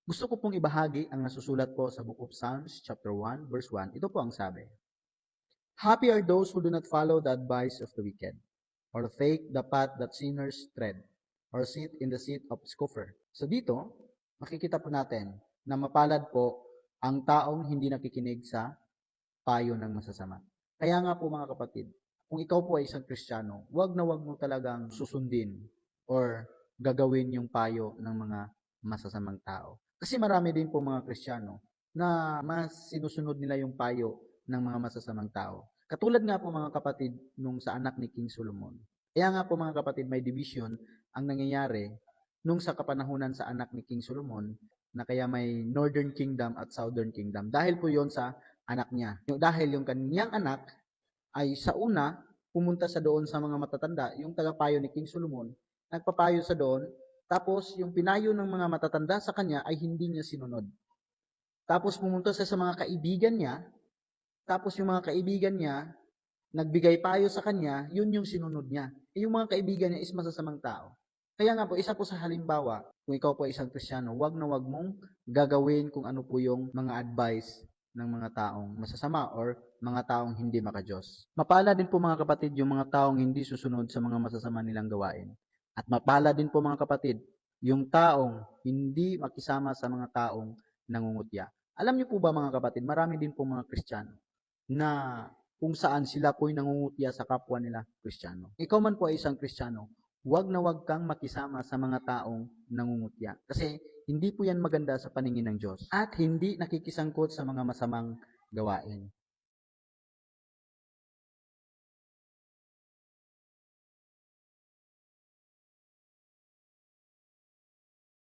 Gusto ko pong ibahagi ang nasusulat po sa Book of Psalms, chapter 1, verse 1. Ito po ang sabi. Happy are those who do not follow the advice of the wicked, or take the path that sinners tread, or sit in the seat of scoffer. So dito, makikita po natin na mapalad po ang taong hindi nakikinig sa payo ng masasama. Kaya nga po mga kapatid, kung ikaw po ay isang Kristiyano, wag na wag mo talagang susundin or gagawin yung payo ng mga masasamang tao. Kasi marami din po mga Kristiyano na mas sinusunod nila yung payo ng mga masasamang tao. Katulad nga po mga kapatid nung sa anak ni King Solomon. Kaya nga po mga kapatid, may division ang nangyayari nung sa kapanahunan sa anak ni King Solomon na kaya may Northern Kingdom at Southern Kingdom. Dahil po yon sa anak niya. Dahil yung kanyang anak ay sa una, pumunta sa doon sa mga matatanda, yung tagapayo ni King Solomon, nagpapayo sa doon, tapos yung pinayo ng mga matatanda sa kanya ay hindi niya sinunod. Tapos pumunta siya sa mga kaibigan niya, tapos yung mga kaibigan niya, nagbigay payo sa kanya, yun yung sinunod niya. Yung mga kaibigan niya is masasamang tao. Kaya nga po, isa po sa halimbawa, kung ikaw po ay isang Kristiyano, wag na wag mong gagawin kung ano po yung mga advice ng mga taong masasama or mga taong hindi makadiyos. Mapala din po mga kapatid yung mga taong hindi susunod sa mga masasama nilang gawain. At mapala din po mga kapatid, yung taong hindi makisama sa mga taong nangungutya. Alam niyo po ba mga kapatid, marami din po mga Kristiyano na kung saan sila po'y nangungutya sa kapwa nila Kristiyano. Ikaw man po ay isang Kristiyano, huwag na huwag kang makisama sa mga taong nangungutya. Kasi hindi po yan maganda sa paningin ng Diyos. At hindi nakikisangkot sa mga masamang gawain.